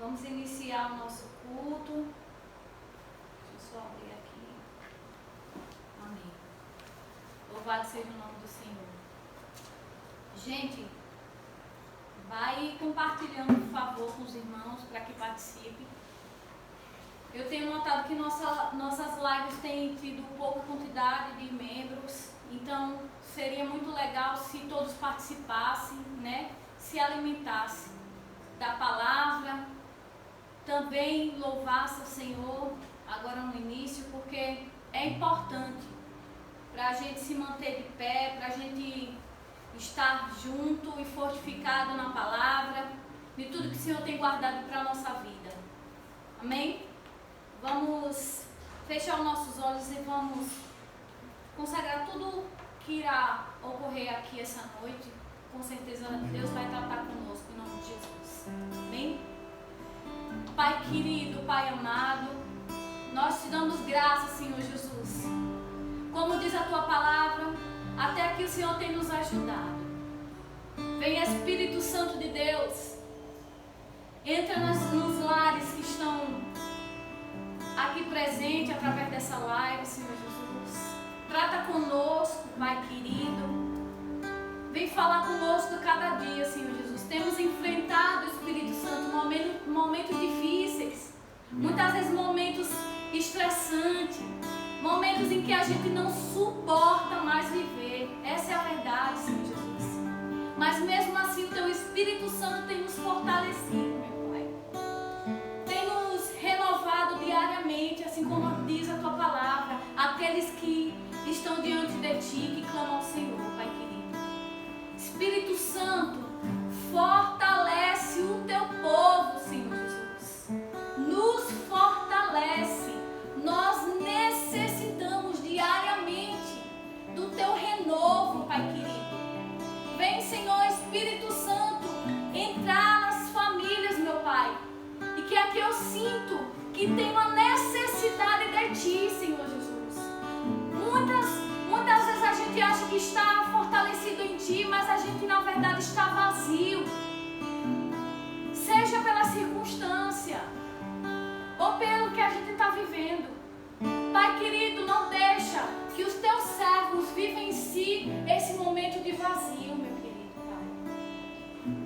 Vamos iniciar o nosso culto. Deixa eu só abrir aqui. Amém. Louvado seja o nome do Senhor. Gente, vai compartilhando, por favor, com os irmãos para que participem. Eu tenho notado que nossas lives têm tido pouca quantidade de membros, então seria muito legal se todos participassem, né? Se alimentassem da palavra, também louvassem o Senhor agora no início, porque é importante para a gente se manter de pé, para a gente estar junto e fortificado na palavra, de tudo que o Senhor tem guardado para a nossa vida. Amém? Vamos fechar os nossos olhos e vamos consagrar tudo que irá ocorrer aqui essa noite. Com certeza Deus vai tratar conosco em nome de Jesus. Amém? Pai querido, Pai amado, nós te damos graças, Senhor Jesus. Como diz a tua palavra, até aqui o Senhor tem nos ajudado. Vem Espírito Santo de Deus, entra nos lares que estão aqui presente através dessa live, Senhor Jesus. Trata conosco, Pai querido. Vem falar conosco cada dia, Senhor Jesus. Temos enfrentado, Espírito Santo, momentos difíceis. Muitas vezes momentos estressantes. Momentos em que a gente não suporta mais viver. Essa é a verdade, Senhor Jesus. Mas mesmo assim, o Teu Espírito Santo tem nos fortalecido, meu Pai. Tem nos renovado diariamente, assim como diz a Tua palavra. Aqueles que estão diante de Ti, que clamam ao Senhor, Pai querido. Espírito Santo, fortalece o Teu povo, Senhor Jesus. Nos fortalece. Nós necessitamos diariamente do Teu renovo, Pai querido. Vem, Senhor Espírito Santo, entrar nas famílias, meu Pai. E que aqui eu sinto que tem uma necessidade de Ti, Senhor Jesus. Muitas vezes a gente acha que está fortalecido em Ti, mas a gente na verdade está vazio. Seja pela circunstância ou pelo que a gente está vivendo. Pai querido, não deixa que os Teus servos vivenciem esse momento de vazio, meu querido Pai.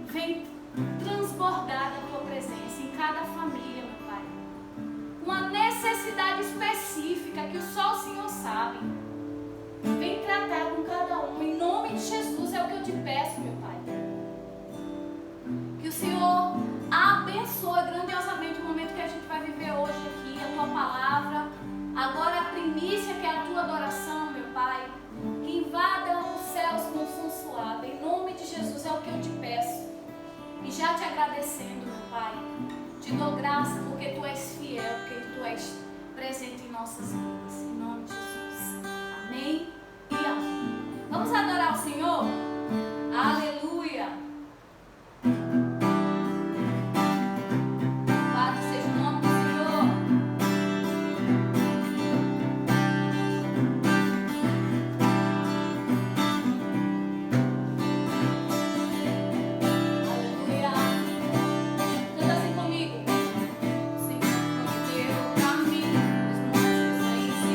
Vem transbordar da Tua presença em cada família, meu Pai. Uma necessidade específica que só o Senhor sabe. Vem tratar com cada um. Em nome de Jesus é o que eu te peço, meu Pai. Que o Senhor abençoe grandiosamente o momento que a gente vai viver hoje aqui, a Tua palavra. Agora a primícia que é a Tua adoração, meu Pai. Que invada os céus com um som suave. Em nome de Jesus é o que eu te peço. E já te agradecendo, meu Pai. Te dou graça porque Tu és fiel, porque Tu és presente em nossas vidas. Em nome de Jesus. Amém e amém. Vamos adorar o Senhor? Aleluia. Louvado seja o nome do Senhor. Aleluia. Canta assim comigo. Senhor prometeu pra mim os montes aí se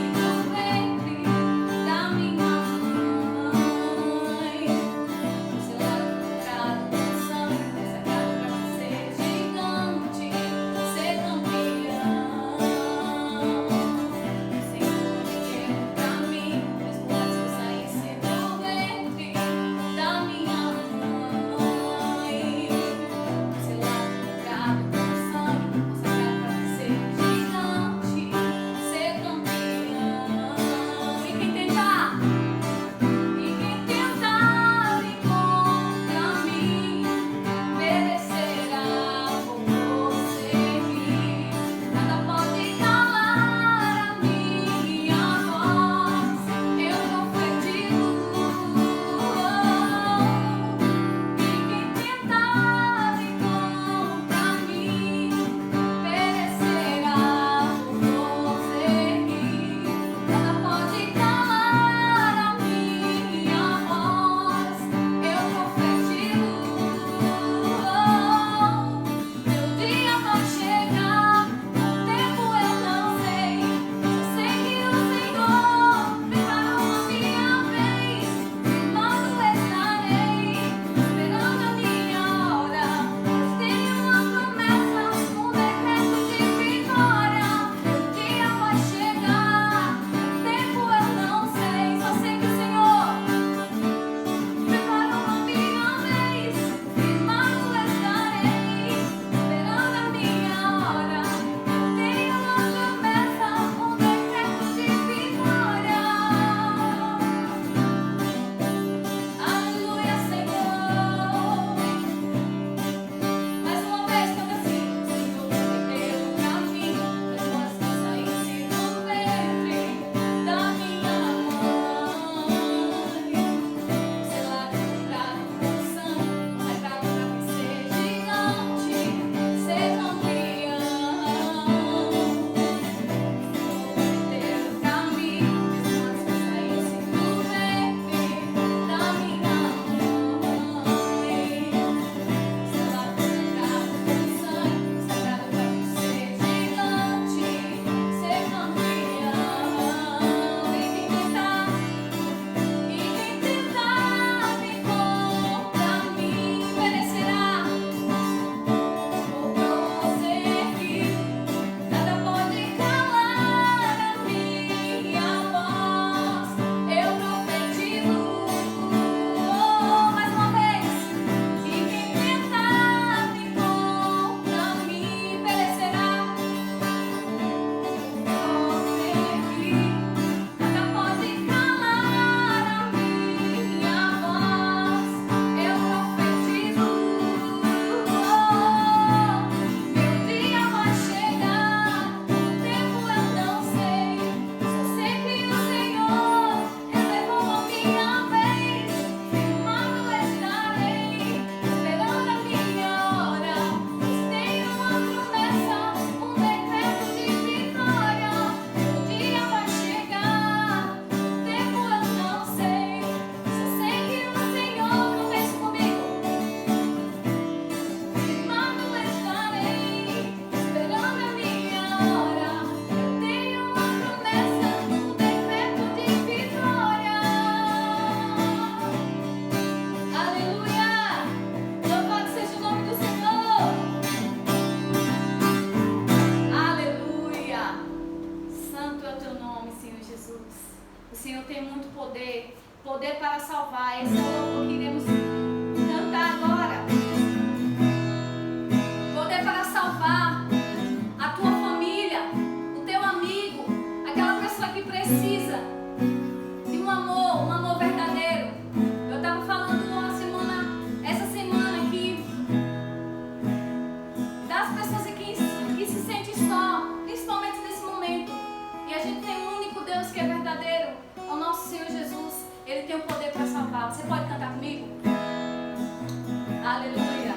Aleluia.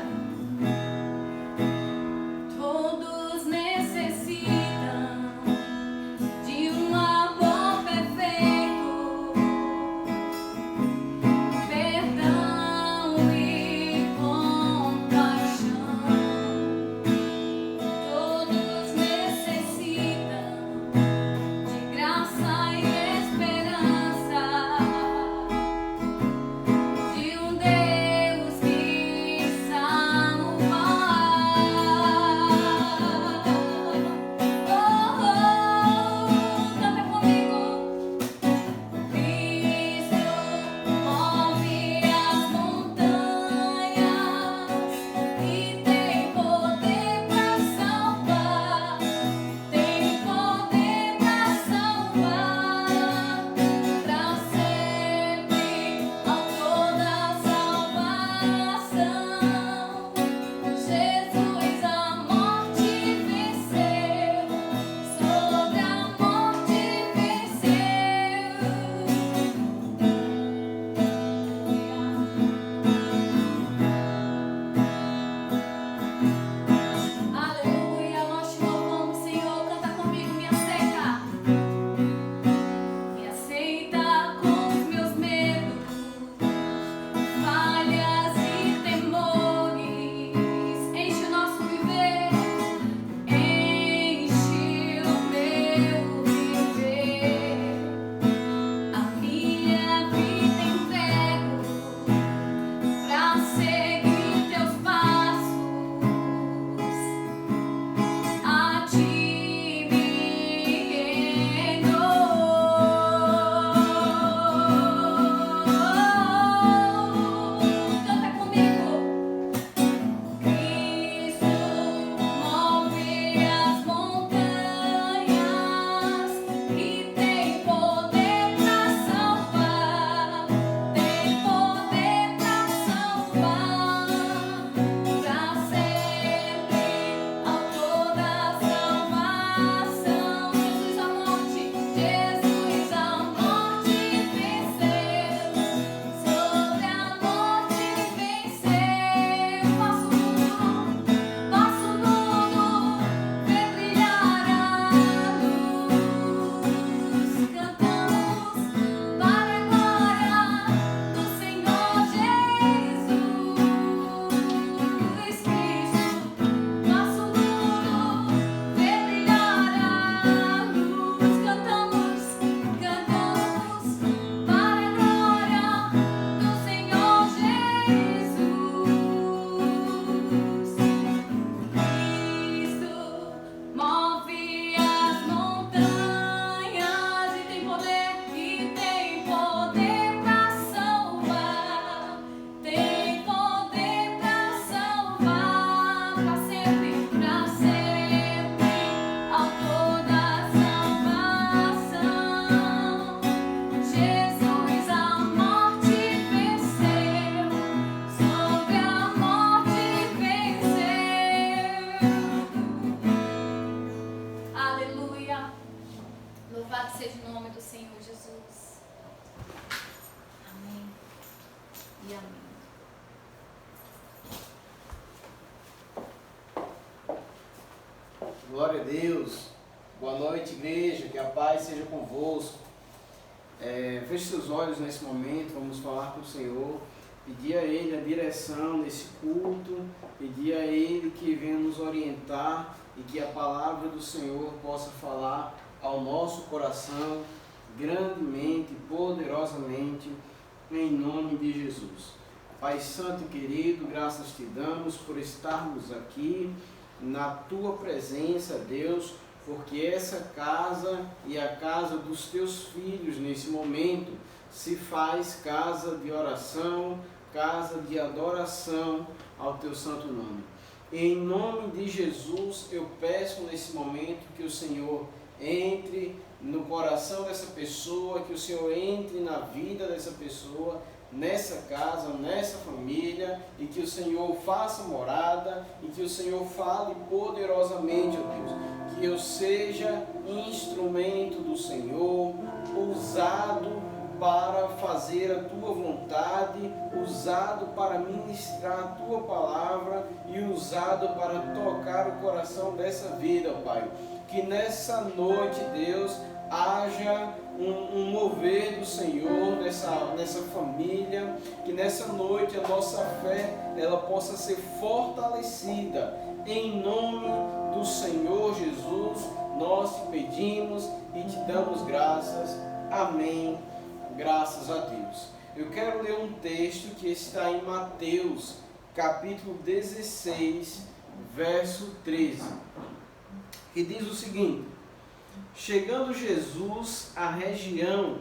Todos necessitam de um amor perfeito, perdão e compaixão. Todos necessitam de graça e esperança, de um Deus que salva. Canta comigo. Cristo move as montanhas e tem poder para salvar. Tem poder para salvar para sempre, autor da salvação. Jesus a morte venceu, sobre a morte venceu. Aleluia, nós te louvamos, Senhor. Canta comigo, me aceita. Me aceita com os meus medos, falhas e temores. Enche o nosso viver, enche o meu viver. A minha vida entrego pra seguir teus passos. A ti me rendo. Canta comigo. Cristo move as montanhas e tem poder para salvar. Tem poder para salvar para sempre, autor da salvação. Jesus a morte venceu, sobre a morte venceu. Faço o mundo ver brilhar a luz. Cantamos para a glória do Senhor Jesus Cristo. Faço o mundo ver brilhar a luz. Cantamos para a glória do Senhor Jesus. Cristo move as montanhas e tem poder para salvar. Tem poder para salvar para sempre, autor da salvação. Jesus a morte venceu, sobre a morte venceu. Aleluia. Louvado seja o nome do Senhor Jesus. Amém e amém. Glória a Deus. Boa noite, igreja. Que a paz seja convosco. Feche seus olhos nesse momento. Vamos falar com o Senhor. Pedir a Ele a direção nesse culto. Pedir a Ele que venha nos orientar e que a palavra do Senhor possa falar ao nosso coração grandemente, poderosamente, em nome de Jesus. Pai Santo e querido, graças te damos por estarmos aqui na tua presença, Deus, porque essa casa e a casa dos teus filhos nesse momento se faz casa de oração, casa de adoração ao teu santo nome. Em nome de Jesus, eu peço nesse momento que o Senhor entre no coração dessa pessoa, que o Senhor entre na vida dessa pessoa, nessa casa, nessa família, e que o Senhor faça morada, e que o Senhor fale poderosamente, ó Deus, que eu seja instrumento do Senhor, usado para fazer a tua vontade, usado para ministrar a tua palavra e usado para tocar o coração dessa vida, Pai. Que nessa noite, Deus, haja um mover do Senhor nessa família, que nessa noite a nossa fé ela possa ser fortalecida. Em nome do Senhor Jesus, nós te pedimos e te damos graças. Amém. Graças a Deus. Eu quero ler um texto que está em Mateus, capítulo 16, verso 13, que diz o seguinte: chegando Jesus à região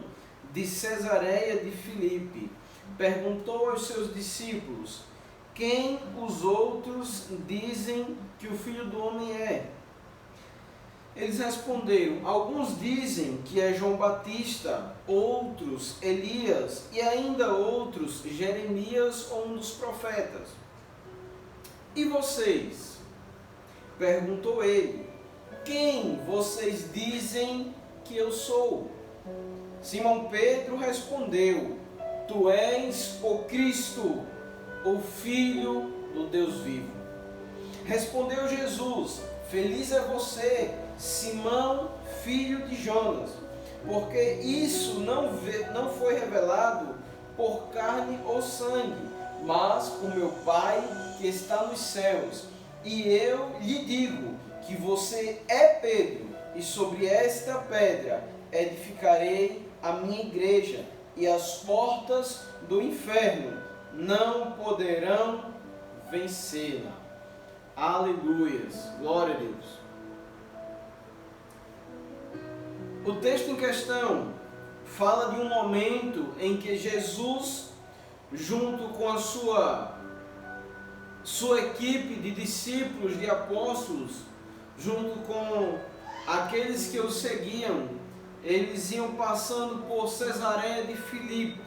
de Cesareia de Filipe, perguntou aos seus discípulos: quem os outros dizem que o Filho do Homem é? Eles responderam: alguns dizem que é João Batista, outros Elias e ainda outros Jeremias ou um dos profetas. E vocês? Perguntou ele: quem vocês dizem que eu sou? Simão Pedro respondeu: tu és o Cristo, o Filho do Deus vivo. Respondeu Jesus: feliz é você, Simão, filho de Jonas, porque isso não foi revelado por carne ou sangue, mas por meu Pai que está nos céus. E eu lhe digo que você é Pedro, e sobre esta pedra edificarei a minha igreja, e as portas do inferno não poderão vencê-la. Aleluias, glória a Deus. O texto em questão fala de um momento em que Jesus, junto com a sua equipe de discípulos, de apóstolos, junto com aqueles que o seguiam, eles iam passando por Cesareia de Filipe.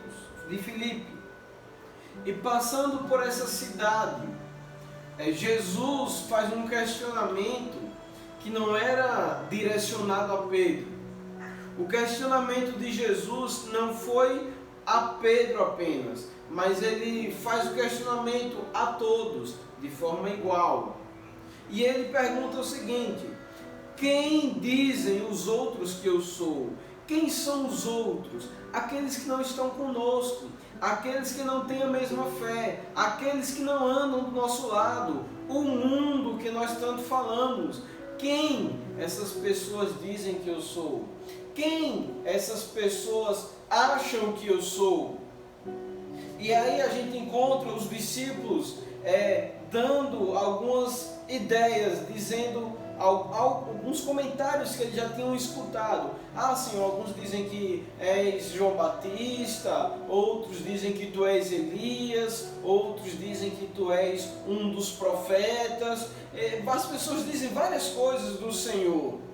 E passando por essa cidade, Jesus faz um questionamento que não era direcionado a Pedro. O questionamento de Jesus não foi a Pedro apenas, mas ele faz o questionamento a todos, de forma igual. E ele pergunta o seguinte: quem dizem os outros que eu sou? Quem são os outros? Aqueles que não estão conosco, aqueles que não têm a mesma fé, aqueles que não andam do nosso lado, o mundo que nós tanto falamos. Quem essas pessoas dizem que eu sou? Quem essas pessoas acham que eu sou? E aí a gente encontra os discípulos dando algumas ideias, dizendo alguns comentários que eles já tinham escutado. Ah, Senhor, alguns dizem que és João Batista, outros dizem que tu és Elias, outros dizem que tu és um dos profetas. As pessoas dizem várias coisas do Senhor.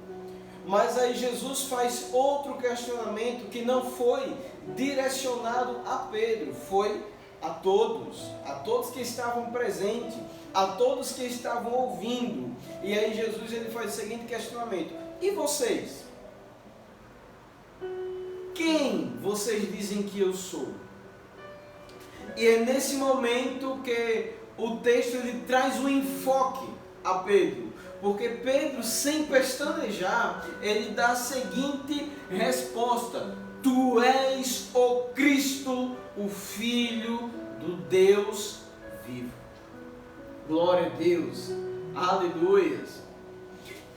Mas aí Jesus faz outro questionamento que não foi direcionado a Pedro, foi a todos que estavam presentes, a todos que estavam ouvindo. E aí Jesus ele faz o seguinte questionamento: e vocês? Quem vocês dizem que eu sou? E é nesse momento que o texto ele traz um enfoque a Pedro. Porque Pedro, sem pestanejar, ele dá a seguinte resposta: tu és o Cristo, o Filho do Deus vivo. Glória a Deus, aleluias.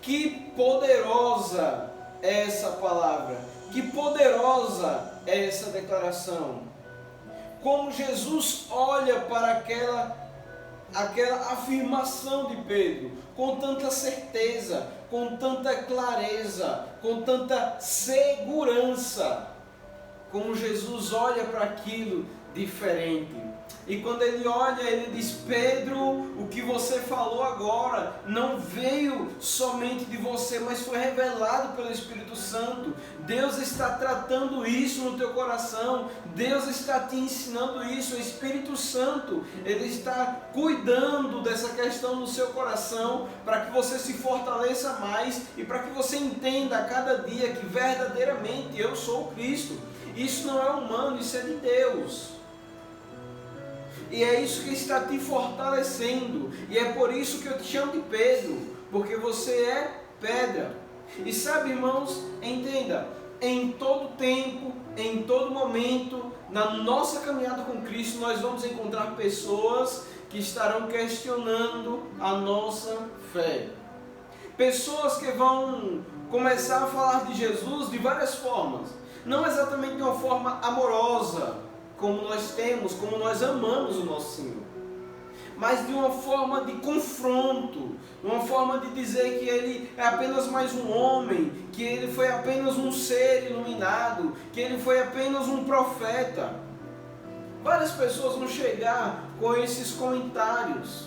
Que poderosa é essa palavra, que poderosa é essa declaração. Como Jesus olha para aquela afirmação de Pedro, com tanta certeza, com tanta clareza, com tanta segurança, como Jesus olha para aquilo diferente. E quando ele olha, ele diz: Pedro, o que você falou agora não veio somente de você, mas foi revelado pelo Espírito Santo. Deus está tratando isso no teu coração, Deus está te ensinando isso. O Espírito Santo, ele está cuidando dessa questão no seu coração, para que você se fortaleça mais e para que você entenda a cada dia que verdadeiramente eu sou o Cristo. Isso não é humano, isso é de Deus. E é isso que está te fortalecendo. E é por isso que eu te chamo de Pedro, porque você é pedra. E sabe, irmãos, entenda, em todo tempo, em todo momento, na nossa caminhada com Cristo, nós vamos encontrar pessoas que estarão questionando a nossa fé. Pessoas que vão começar a falar de Jesus de várias formas. Não exatamente de uma forma amorosa, como nós temos, como nós amamos o nosso Senhor, mas de uma forma de confronto, de uma forma de dizer que Ele é apenas mais um homem, que Ele foi apenas um ser iluminado, que Ele foi apenas um profeta. Várias pessoas vão chegar com esses comentários.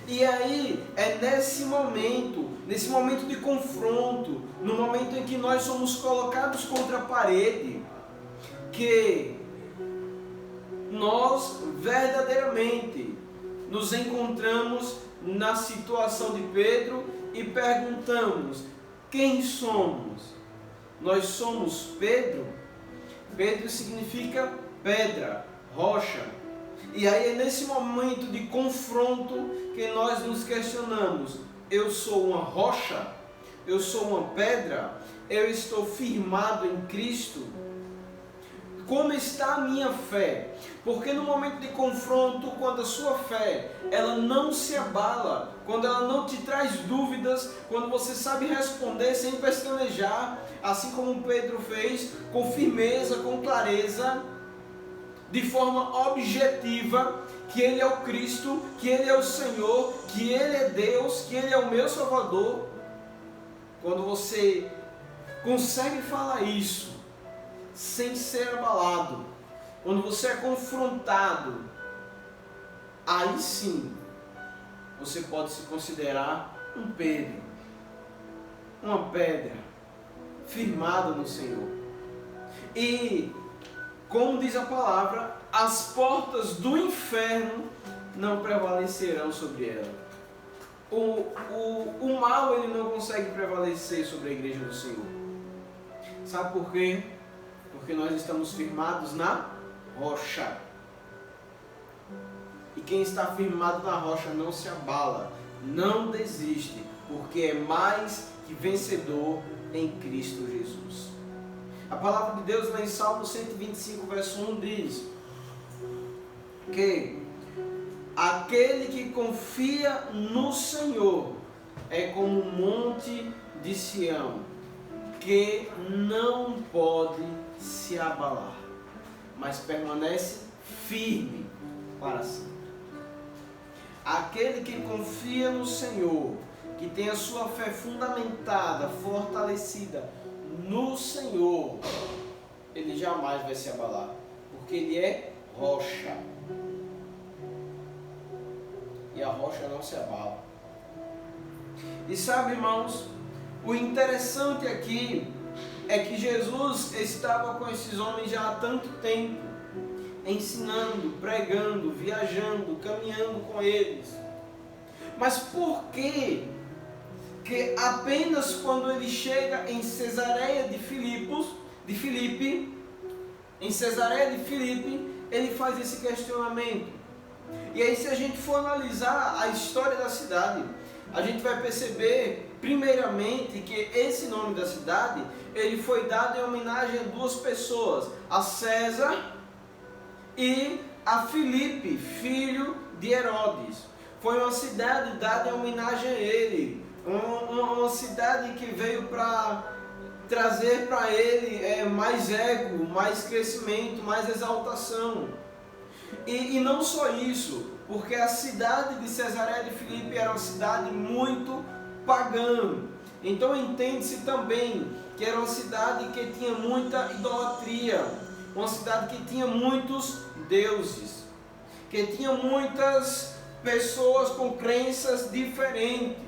E aí é nesse momento de confronto, no momento em que nós somos colocados contra a parede, que nós verdadeiramente nos encontramos na situação de Pedro e perguntamos: quem somos? Nós somos Pedro? Pedro significa pedra, rocha. E aí é nesse momento de confronto que nós nos questionamos: eu sou uma rocha? Eu sou uma pedra? Eu estou firmado em Cristo? Como está a minha fé? Porque no momento de confronto, quando a sua fé ela não se abala, quando ela não te traz dúvidas, quando você sabe responder sem pestanejar, assim como Pedro fez, com firmeza, com clareza, de forma objetiva, que Ele é o Cristo, que Ele é o Senhor, que Ele é Deus, que Ele é o meu Salvador. Quando você consegue falar isso sem ser abalado, quando você é confrontado, aí sim você pode se considerar um Pedro, uma pedra firmada no Senhor. E como diz a palavra, as portas do inferno não prevalecerão sobre ela. O mal ele não consegue prevalecer sobre a igreja do Senhor. Sabe por quê? Porque nós estamos firmados na rocha. E quem está firmado na rocha não se abala, não desiste, porque é mais que vencedor em Cristo Jesus. A palavra de Deus lá em Salmo 125, verso 1 diz que aquele que confia no Senhor é como um monte de Sião, que não pode se abalar, mas permanece firme para sempre. Aquele que confia no Senhor, que tem a sua fé fundamentada, fortalecida no Senhor, ele jamais vai se abalar, porque ele é rocha. E a rocha não se abala. E sabe, irmãos, o interessante aqui é que Jesus estava com esses homens já há tanto tempo, ensinando, pregando, viajando, caminhando com eles. Mas por que apenas quando ele chega em Cesareia de Filipe, em Cesareia de Filipe, ele faz esse questionamento? E aí, se a gente for analisar a história da cidade, a gente vai perceber, primeiramente, que esse nome da cidade, ele foi dado em homenagem a duas pessoas, a César e a Filipe, filho de Herodes. Foi uma cidade dada em homenagem a ele, uma cidade que veio para trazer para ele mais ego, mais crescimento, mais exaltação. E não só isso, porque a cidade de Cesareia de Filipe era uma cidade muito pagã. Então entende-se também que era uma cidade que tinha muita idolatria, uma cidade que tinha muitos deuses, que tinha muitas pessoas com crenças diferentes.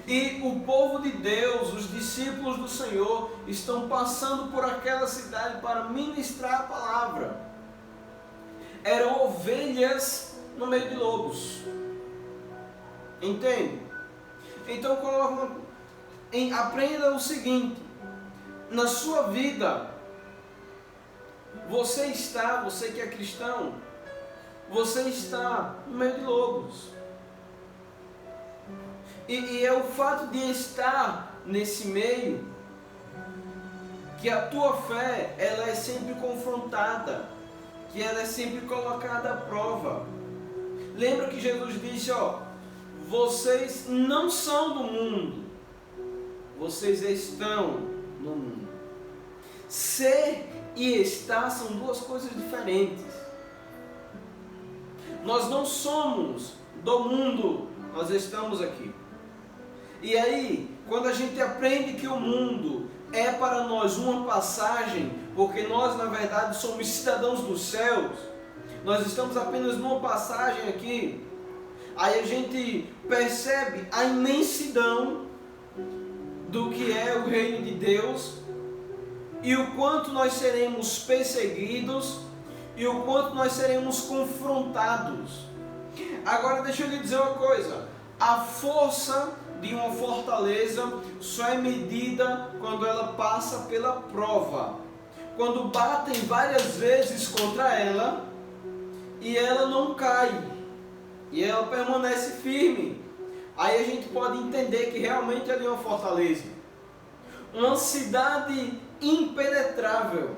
E o povo de Deus, os discípulos do Senhor, estão passando por aquela cidade para ministrar a palavra. Eram ovelhas no meio de lobos. Entende? Então aprenda o seguinte: na sua vida, você que é cristão, você está no meio de lobos. E é o fato de estar nesse meio que a tua fé, ela é sempre confrontada, que ela é sempre colocada à prova. Lembra que Jesus disse, vocês não são do mundo, vocês estão no mundo. Ser e estar são duas coisas diferentes. Nós não somos do mundo, nós estamos aqui. E aí, quando a gente aprende que o mundo é para nós uma passagem, porque nós na verdade somos cidadãos dos céus, nós estamos apenas numa passagem aqui, aí a gente percebe a imensidão do que é o reino de Deus, e o quanto nós seremos perseguidos, e o quanto nós seremos confrontados. Agora deixa eu lhe dizer uma coisa, a força de uma fortaleza só é medida quando ela passa pela prova. Quando batem várias vezes contra ela e ela não cai, e ela permanece firme, aí a gente pode entender que realmente ali é uma fortaleza, uma cidade impenetrável.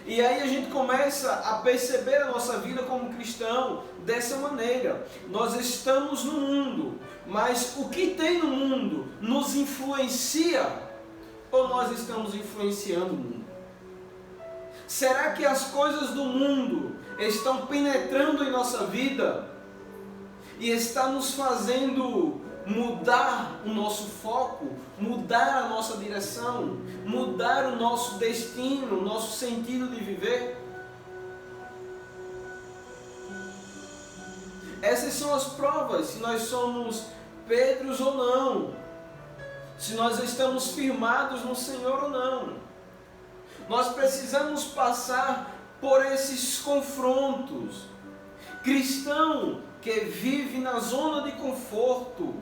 E aí a gente começa a perceber a nossa vida como cristão dessa maneira. Nós estamos no mundo, mas o que tem no mundo nos influencia ou nós estamos influenciando o mundo? Será que as coisas do mundo estão penetrando em nossa vida e está nos fazendo mudar o nosso foco, mudar a nossa direção, mudar o nosso destino, o nosso sentido de viver? Essas são as provas, se nós somos Pedros ou não, se nós estamos firmados no Senhor ou não. Nós precisamos passar por esses confrontos. Cristão que vive na zona de conforto,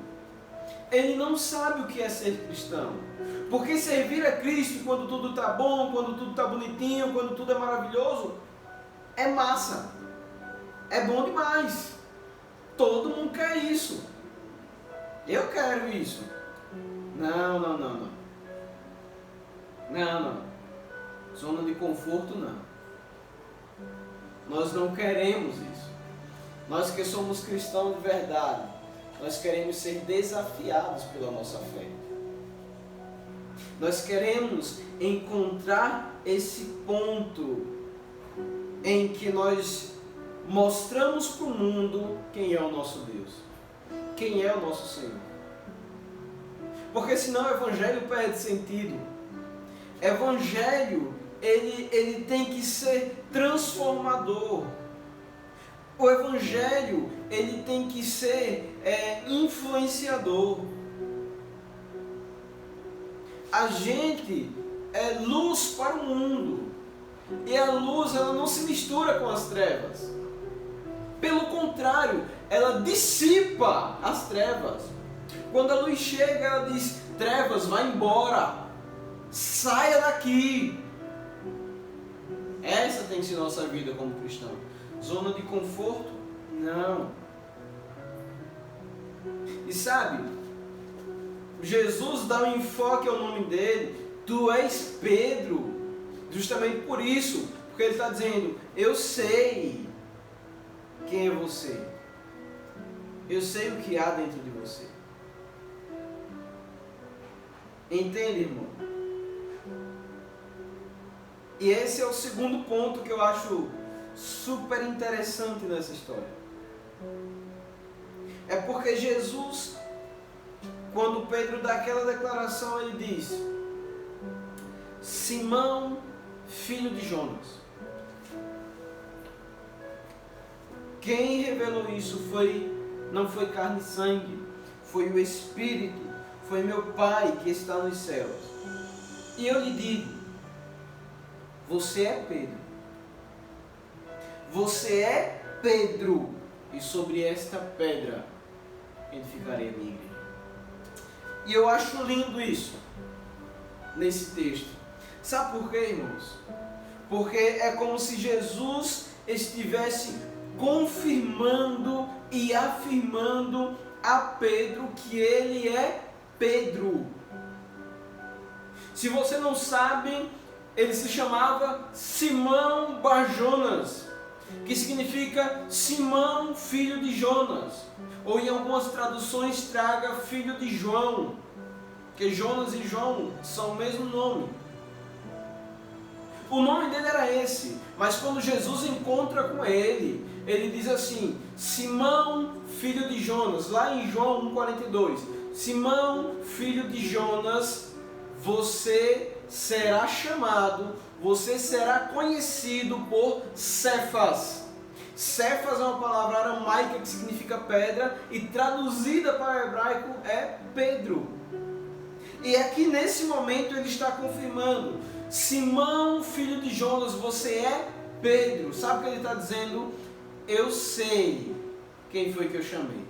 ele não sabe o que é ser cristão. Porque servir a Cristo quando tudo está bom, quando tudo está bonitinho, quando tudo é maravilhoso, é massa. É bom demais. Todo mundo quer isso. Eu quero isso. Não. Zona de conforto não. Nós não queremos isso. Nós que somos cristãos de verdade, nós queremos ser desafiados pela nossa fé. Nós queremos encontrar esse ponto em que nós mostramos para o mundo quem é o nosso Deus, quem é o nosso Senhor. Porque senão o Evangelho perde sentido. Evangelho, ele tem que ser transformador. O Evangelho, ele tem que ser influenciador. A gente é luz para o mundo. E a luz, ela não se mistura com as trevas. Pelo contrário, ela dissipa as trevas. Quando a luz chega, ela diz: trevas, vai embora. Saia daqui. Essa tem que ser nossa vida como cristão. Zona de conforto? Não. E sabe, Jesus dá um enfoque ao nome dele. Tu és Pedro. Justamente por isso. Porque ele está dizendo: eu sei quem é você. Eu sei o que há dentro de você. Entende, irmão? E esse é o segundo ponto que eu acho super interessante nessa história. É porque Jesus, quando Pedro dá aquela declaração, ele diz: Simão, filho de Jonas. Quem revelou isso não foi carne e sangue, foi o Espírito, foi meu Pai que está nos céus. E eu lhe digo: você é Pedro. Você é Pedro, e sobre esta pedra edificarei a minha igreja. E eu acho lindo isso, nesse texto. Sabe por quê, irmãos? Porque é como se Jesus estivesse confirmando e afirmando a Pedro que ele é Pedro. Se você não sabe, ele se chamava Simão Bar-Jonas, que significa Simão, filho de Jonas, ou em algumas traduções traga filho de João, porque Jonas e João são o mesmo nome. O nome dele era esse, mas quando Jesus encontra com ele, ele diz assim: Simão, filho de Jonas, lá em João 1,42, Simão, filho de Jonas, você será chamado, você será conhecido por Cefas. Cefas é uma palavra aramaica que significa pedra e traduzida para o hebraico é Pedro. E aqui nesse momento ele está confirmando: Simão, filho de Jonas, você é Pedro. Sabe o que ele está dizendo? Eu sei quem foi que eu chamei.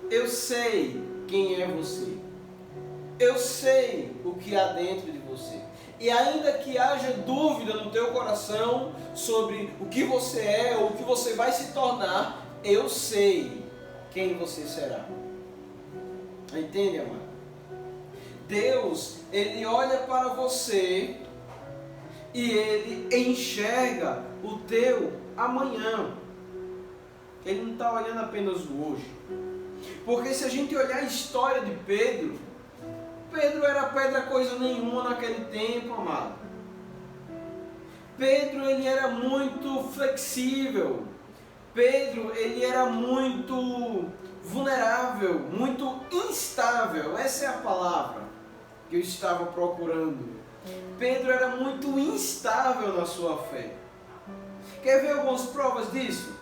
Eu sei quem é você. Eu sei o que há dentro de você. E ainda que haja dúvida no teu coração sobre o que você é ou o que você vai se tornar, eu sei quem você será. Entende, amado? Deus, Ele olha para você e Ele enxerga o teu amanhã. Ele não está olhando apenas o hoje. Porque se a gente olhar a história de Pedro, Pedro era pedra coisa nenhuma naquele tempo, amado. Pedro, ele era muito flexível. Pedro, ele era muito vulnerável, muito instável. Essa é a palavra que eu estava procurando. Pedro era muito instável na sua fé. Quer ver algumas provas disso?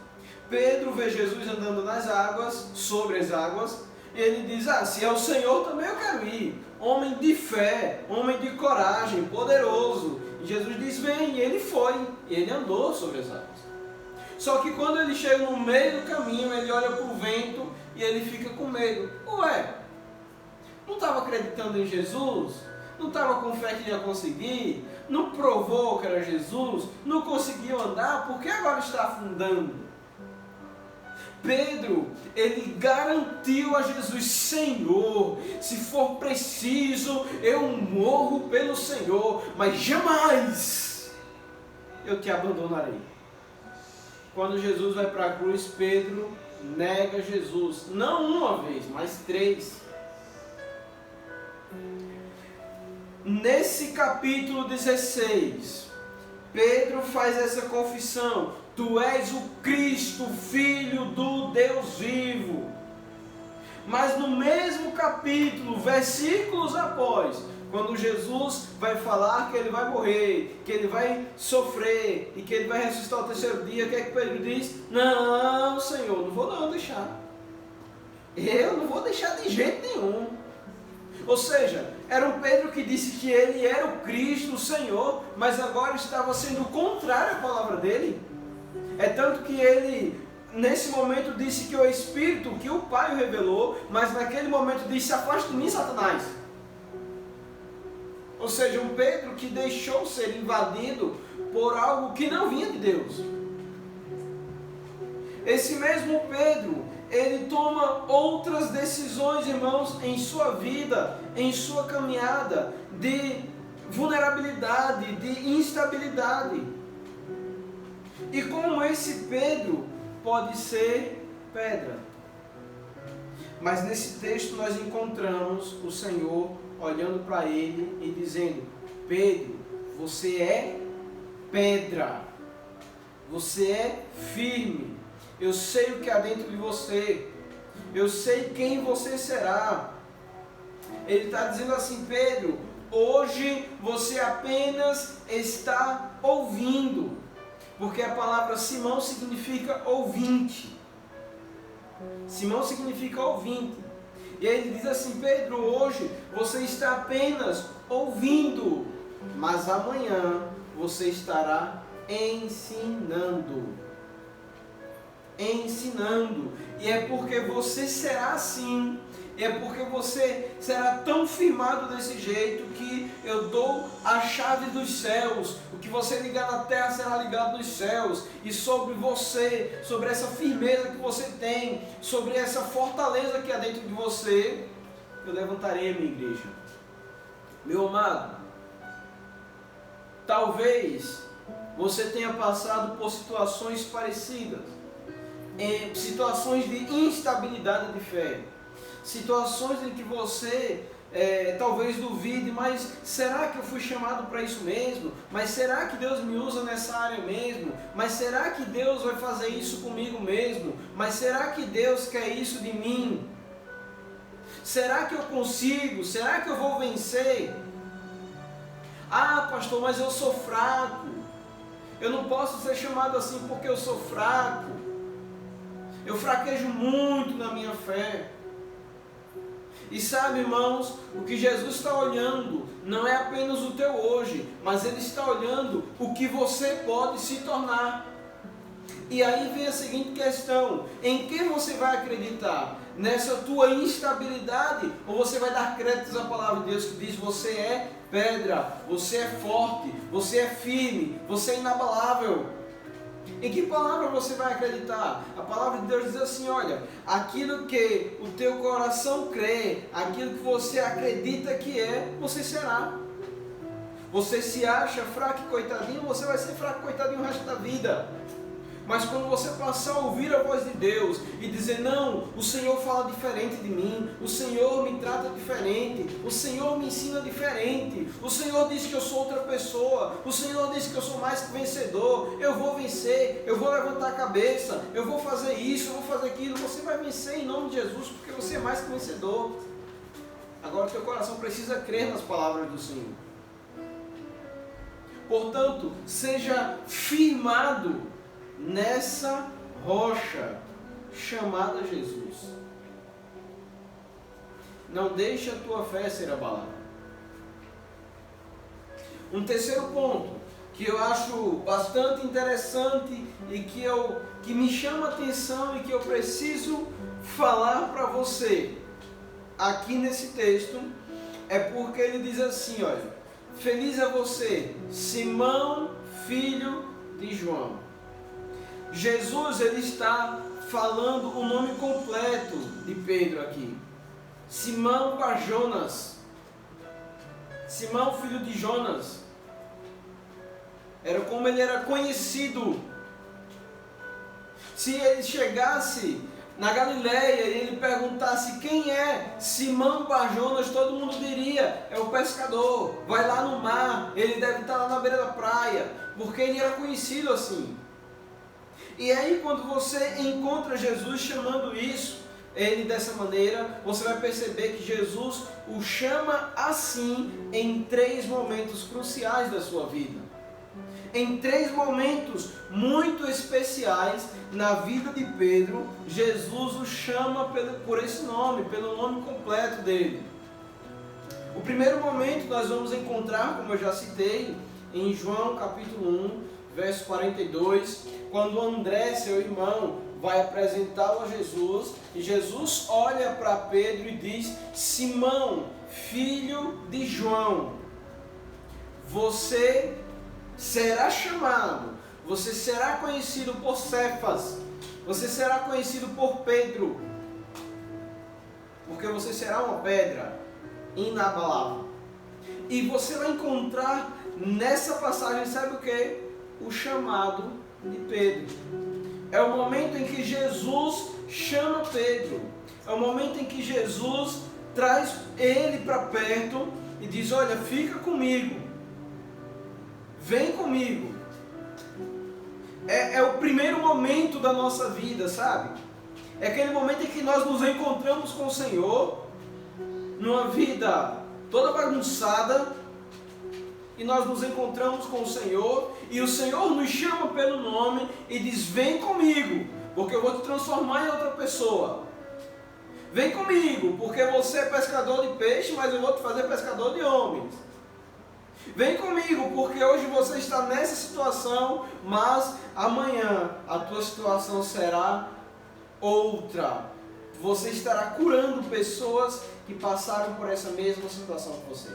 Pedro vê Jesus andando nas águas, sobre as águas, e ele diz: se é o Senhor, também eu quero ir. Homem de fé, homem de coragem, poderoso. E Jesus diz: vem, e ele foi, e ele andou sobre as águas. Só que quando ele chega no meio do caminho, ele olha para o vento e ele fica com medo. Ué, não estava acreditando em Jesus? Não estava com fé que ia conseguir? Não provou que era Jesus? Não conseguiu andar? Por que agora está afundando? Pedro, ele garantiu a Jesus: Senhor, se for preciso, eu morro pelo Senhor, mas jamais eu te abandonarei. Quando Jesus vai para a cruz, Pedro nega Jesus, não uma vez, mas 3. Nesse capítulo 16, Pedro faz essa confissão: Tu és o Cristo, Filho do Deus vivo. Mas no mesmo capítulo, versículos após, quando Jesus vai falar que ele vai morrer, que ele vai sofrer e que ele vai ressuscitar ao terceiro dia, o que é que Pedro diz? Não, Senhor, não vou não deixar. Eu não vou deixar de jeito nenhum. Ou seja, era um Pedro que disse que ele era o Cristo, o Senhor, mas agora estava sendo contrário à palavra dele. É tanto que ele, nesse momento, disse que o Espírito, que o Pai o revelou, mas naquele momento disse: afaste de mim, Satanás. Ou seja, um Pedro que deixou ser invadido por algo que não vinha de Deus. Esse mesmo Pedro, ele toma outras decisões, irmãos, em sua vida, em sua caminhada, de vulnerabilidade, de instabilidade. E como esse Pedro pode ser pedra. Mas nesse texto nós encontramos o Senhor olhando para ele e dizendo: Pedro, você é pedra, você é firme, eu sei o que há dentro de você, eu sei quem você será. Ele está dizendo assim: Pedro, hoje você apenas está ouvindo, porque a palavra Simão significa ouvinte. Simão significa ouvinte. E aí ele diz assim: Pedro, hoje você está apenas ouvindo, mas amanhã você estará ensinando. Ensinando. E é porque você será assim E é porque você será tão firmado desse jeito que eu dou a chave dos céus. O que você ligar na terra será ligado nos céus. E sobre você, sobre essa firmeza que você tem, sobre essa fortaleza que há dentro de você, eu levantarei a minha igreja. Meu amado, talvez você tenha passado por situações parecidas, situações de instabilidade de fé, situações em que você talvez duvide, mas será que eu fui chamado para isso mesmo? Mas será que Deus me usa nessa área mesmo? Mas será que Deus vai fazer isso comigo mesmo? Mas será que Deus quer isso de mim? Será que eu consigo? Será que eu vou vencer? Ah, pastor, mas eu sou fraco. Eu não posso ser chamado assim porque eu sou fraco. Eu fraquejo muito na minha fé. E sabe, irmãos, o que Jesus está olhando não é apenas o teu hoje, mas Ele está olhando o que você pode se tornar. E aí vem a seguinte questão: em quem você vai acreditar? Nessa tua instabilidade? Ou você vai dar créditos à palavra de Deus que diz: você é pedra, você é forte, você é firme, você é inabalável? Em que palavra você vai acreditar? A palavra de Deus diz assim: olha, aquilo que o teu coração crê, aquilo que você acredita que é, você será. Você se acha fraco e coitadinho, você vai ser fraco e coitadinho o resto da vida. Mas quando você passar a ouvir a voz de Deus e dizer: não, o Senhor fala diferente de mim, o Senhor me trata diferente, o Senhor me ensina diferente, o Senhor diz que eu sou outra pessoa, o Senhor diz que eu sou mais que vencedor, eu vou vencer, eu vou levantar a cabeça, eu vou fazer isso, eu vou fazer aquilo. Você vai vencer em nome de Jesus, porque você é mais que vencedor. Agora o teu coração precisa crer nas palavras do Senhor. Portanto, seja firmado nessa rocha chamada Jesus. Não deixe a tua fé ser abalada. Um terceiro ponto que eu acho bastante interessante e que me chama a atenção e que eu preciso falar para você aqui nesse texto é porque ele diz assim, olha: feliz é você, Simão, filho de João. Jesus, ele está falando o nome completo de Pedro aqui. Simão Bar-Jonas. Simão, filho de Jonas. Era como ele era conhecido. Se ele chegasse na Galileia e ele perguntasse quem é Simão Bar-Jonas, todo mundo diria: é o pescador, vai lá no mar, ele deve estar lá na beira da praia, porque ele era conhecido assim. E aí quando você encontra Jesus chamando ele dessa maneira, você vai perceber que Jesus o chama assim em 3 momentos cruciais da sua vida. Em 3 momentos muito especiais na vida de Pedro, Jesus o chama por esse nome, pelo nome completo dele. O primeiro momento nós vamos encontrar, como eu já citei, em João capítulo 1, verso 42, quando André, seu irmão, vai apresentá-lo a Jesus, e Jesus olha para Pedro e diz: Simão, filho de João, você será chamado, você será conhecido por Cefas, você será conhecido por Pedro, porque você será uma pedra inabalável. E você vai encontrar nessa passagem, sabe o que? O chamado de Pedro. É o momento em que Jesus chama Pedro. É o momento em que Jesus traz ele para perto e diz: olha, fica comigo, vem comigo. É o primeiro momento da nossa vida, sabe? É aquele momento em que nós nos encontramos com o Senhor, numa vida toda bagunçada, e nós nos encontramos com o Senhor, e o Senhor nos chama pelo nome e diz: vem comigo, porque eu vou te transformar em outra pessoa. Vem comigo, porque você é pescador de peixe, mas eu vou te fazer pescador de homens. Vem comigo, porque hoje você está nessa situação, mas amanhã a tua situação será outra. você estará curando pessoas que passaram por essa mesma situação que você.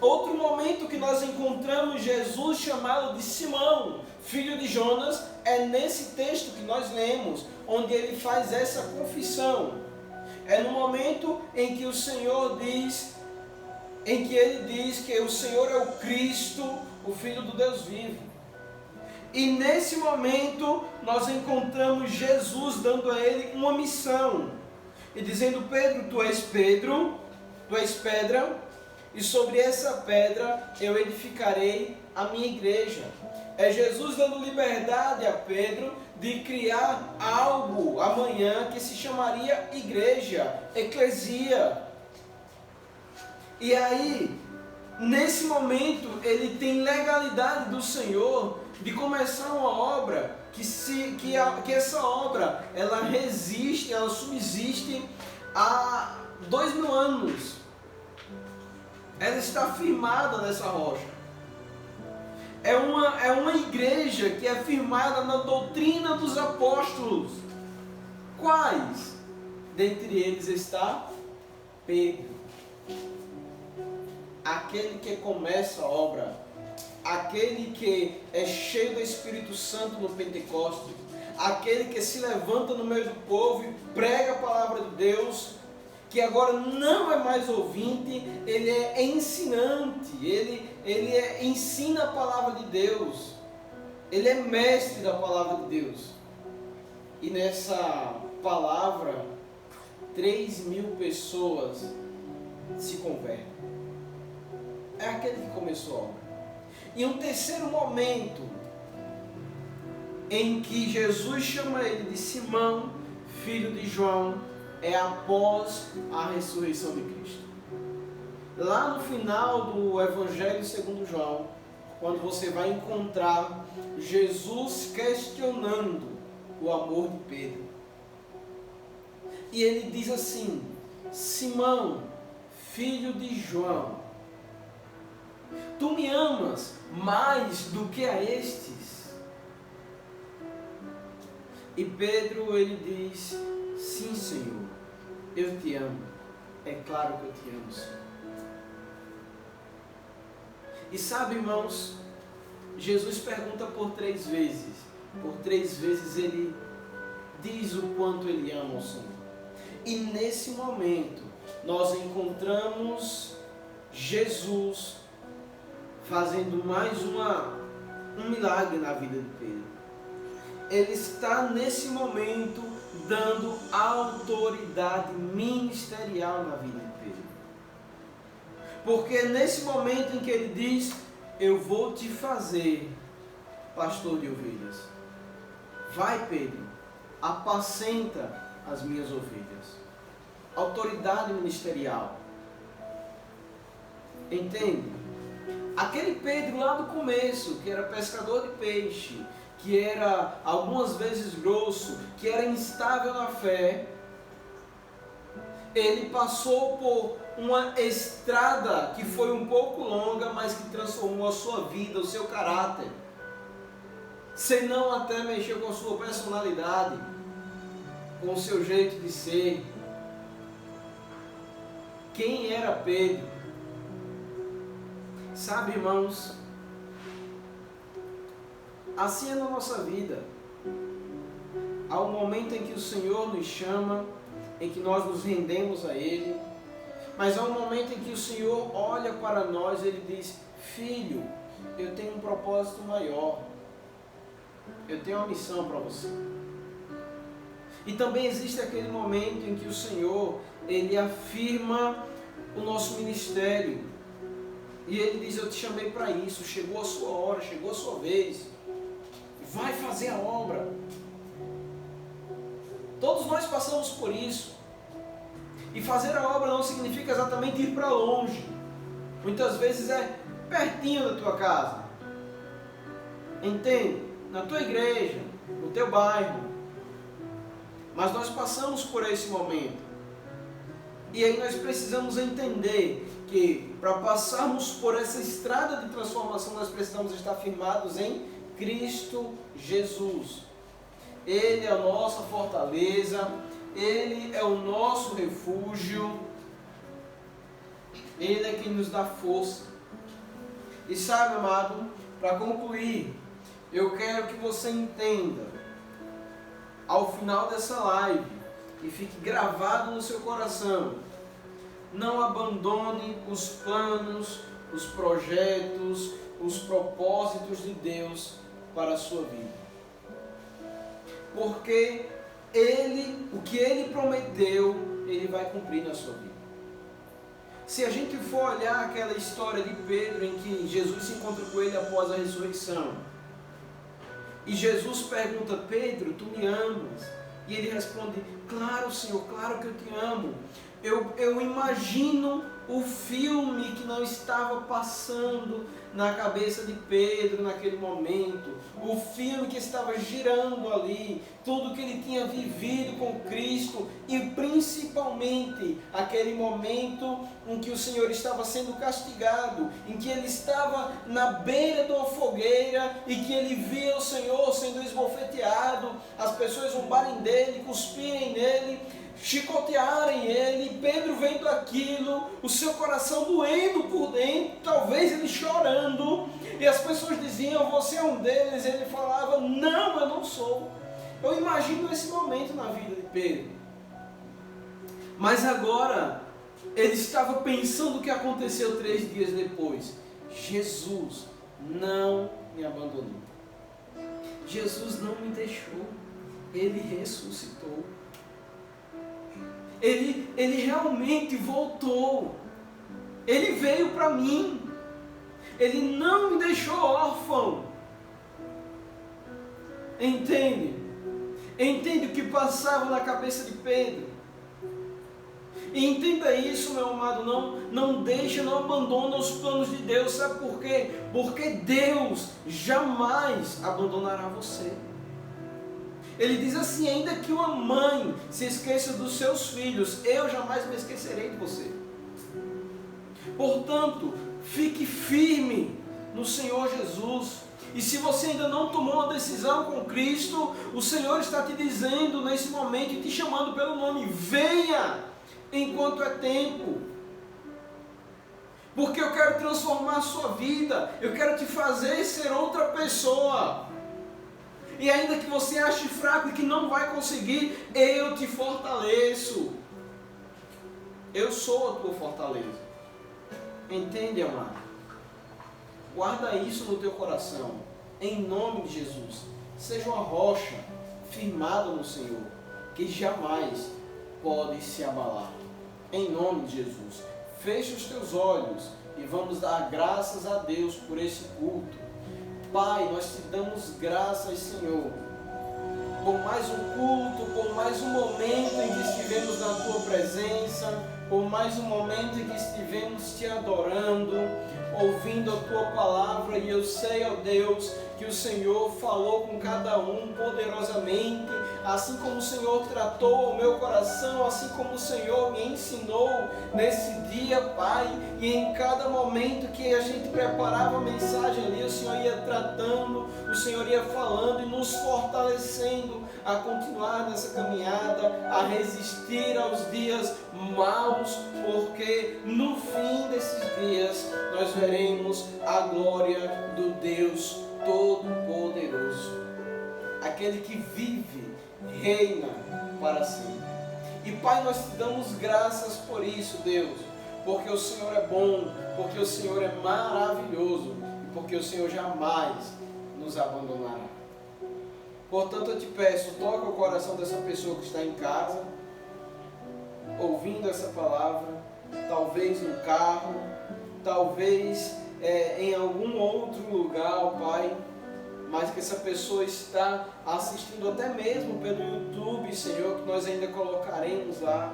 Outro momento que nós encontramos Jesus chamado de Simão, filho de Jonas, é nesse texto que nós lemos, onde ele faz essa confissão. É no momento em que o Senhor diz, em que ele diz que o Senhor é o Cristo, o Filho do Deus vivo. E nesse momento nós encontramos Jesus dando a ele uma missão. E dizendo: Pedro, tu és pedra, e sobre essa pedra eu edificarei a minha igreja. É Jesus dando liberdade a Pedro de criar algo amanhã que se chamaria igreja, eclesia. E aí, nesse momento, ele tem legalidade do Senhor de começar uma obra que essa obra ela resiste, ela subsiste há 2000 anos. Ela está firmada nessa rocha. É uma igreja que é firmada na doutrina dos apóstolos. Quais? Dentre eles está Pedro. Aquele que começa a obra, aquele que é cheio do Espírito Santo no Pentecostes, aquele que se levanta no meio do povo e prega a palavra de Deus, que agora não é mais ouvinte, ele é ensinante, ele ensina a palavra de Deus, ele é mestre da palavra de Deus. E nessa palavra, 3.000 pessoas se convertem. É aquele que começou a obra. E um terceiro momento em que Jesus chama ele de Simão, filho de João, é após a ressurreição de Cristo. Lá no final do Evangelho segundo João, quando você vai encontrar Jesus questionando o amor de Pedro. E ele diz assim: Simão, filho de João, tu me amas mais do que a estes? E Pedro, ele diz: sim, Senhor, eu te amo. É claro que eu te amo, Senhor. E sabe, irmãos, Jesus pergunta por 3 vezes. Por 3 vezes ele diz o quanto ele ama o Senhor. E nesse momento, nós encontramos Jesus fazendo mais um milagre na vida de Pedro. Ele está nesse momento dando autoridade ministerial na vida de Pedro. Porque nesse momento em que ele diz: eu vou te fazer pastor de ovelhas. Vai, Pedro, apacenta as minhas ovelhas. Autoridade ministerial. Entende? Aquele Pedro lá do começo, que era pescador de peixe, que era algumas vezes grosso, que era instável na fé, ele passou por uma estrada que foi um pouco longa, mas que transformou a sua vida, o seu caráter. Senão até mexeu com a sua personalidade, com o seu jeito de ser. Quem era Pedro? Sabe, irmãos, assim é na nossa vida. Há um momento em que o Senhor nos chama, em que nós nos rendemos a Ele, mas há um momento em que o Senhor olha para nós e Ele diz: filho, eu tenho um propósito maior, eu tenho uma missão para você. E também existe aquele momento em que o Senhor, Ele afirma o nosso ministério, e Ele diz: eu te chamei para isso, chegou a sua hora, chegou a sua vez, vai fazer a obra. Todos nós passamos por isso. E fazer a obra não significa exatamente ir para longe. Muitas vezes é pertinho da tua casa. Entende? Na tua igreja, no teu bairro. Mas nós passamos por esse momento. E aí nós precisamos entender que para passarmos por essa estrada de transformação, nós precisamos estar firmados em Cristo Jesus. Ele é a nossa fortaleza, Ele é o nosso refúgio, Ele é quem nos dá força. E sabe, amado, para concluir, eu quero que você entenda, ao final dessa live, e fique gravado no seu coração, não abandone os planos, os projetos, os propósitos de Deus para a sua vida. Porque o que Ele prometeu, Ele vai cumprir na sua vida. Se a gente for olhar aquela história de Pedro, em que Jesus se encontra com ele após a ressurreição, e Jesus pergunta: Pedro, tu me amas? E ele responde: claro, Senhor, claro que eu te amo. Eu imagino o filme que não estava passando na cabeça de Pedro naquele momento, o filme que estava girando ali, tudo que ele tinha vivido com Cristo, e principalmente aquele momento em que o Senhor estava sendo castigado, em que ele estava na beira de uma fogueira e que ele via o Senhor sendo esbofeteado, as pessoas zombarem dele, cuspirem nele, chicotearem ele. Pedro vendo aquilo, o seu coração doendo por dentro, talvez ele chorando, e as pessoas diziam: você é um deles. Ele falava: não, eu não sou. Eu imagino esse momento na vida de Pedro. Mas agora ele estava pensando o que aconteceu 3 dias depois. Jesus não me abandonou, Jesus não me deixou, Ele ressuscitou. Ele realmente voltou. Ele veio para mim. Ele não me deixou órfão. Entende? Entende o que passava na cabeça de Pedro? E entenda isso, meu amado. Não deixe, não abandone os planos de Deus. Sabe por quê? Porque Deus jamais abandonará você. Ele diz assim: ainda que uma mãe se esqueça dos seus filhos, eu jamais me esquecerei de você. Portanto, fique firme no Senhor Jesus. E se você ainda não tomou uma decisão com Cristo, o Senhor está te dizendo nesse momento e te chamando pelo nome: venha enquanto é tempo. Porque eu quero transformar a sua vida, eu quero te fazer ser outra pessoa. E ainda que você ache fraco e que não vai conseguir, eu te fortaleço. Eu sou a tua fortaleza. Entende, amado? Guarda isso no teu coração. Em nome de Jesus. Seja uma rocha firmada no Senhor, que jamais pode se abalar. Em nome de Jesus. Feche os teus olhos e vamos dar graças a Deus por esse culto. Pai, nós te damos graças, Senhor, por mais um culto, por mais um momento em que estivemos na Tua presença, por mais um momento em que estivemos Te adorando, ouvindo a Tua palavra. E eu sei, ó Deus, que o Senhor falou com cada um poderosamente, assim como o Senhor tratou o meu coração, assim como o Senhor me ensinou nesse dia, Pai. E em cada momento que a gente preparava a mensagem ali, o Senhor ia tratando, o Senhor ia falando e nos fortalecendo a continuar nessa caminhada, a resistir aos dias maus, porque no fim desses dias nós veremos a glória do Deus Todo-Poderoso, aquele que vive, reina para sempre. E Pai, nós te damos graças por isso, Deus, porque o Senhor é bom, porque o Senhor é maravilhoso e porque o Senhor jamais nos abandonará. Portanto, eu te peço, toca o coração dessa pessoa que está em casa, ouvindo essa palavra, talvez no carro, talvez em algum outro lugar, Pai, mas que essa pessoa está assistindo até mesmo pelo YouTube, Senhor, que nós ainda colocaremos lá.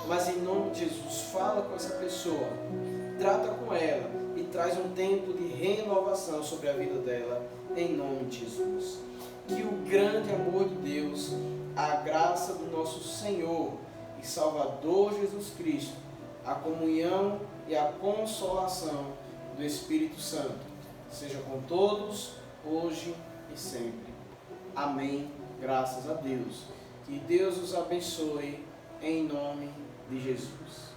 Mas em nome de Jesus, fala com essa pessoa, trata com ela e traz um tempo de renovação sobre a vida dela, em nome de Jesus. Que o grande amor de Deus, a graça do nosso Senhor e Salvador Jesus Cristo, a comunhão e a consolação do Espírito Santo seja com todos, hoje e sempre. Amém Graças a Deus. Que Deus os abençoe em nome de Jesus.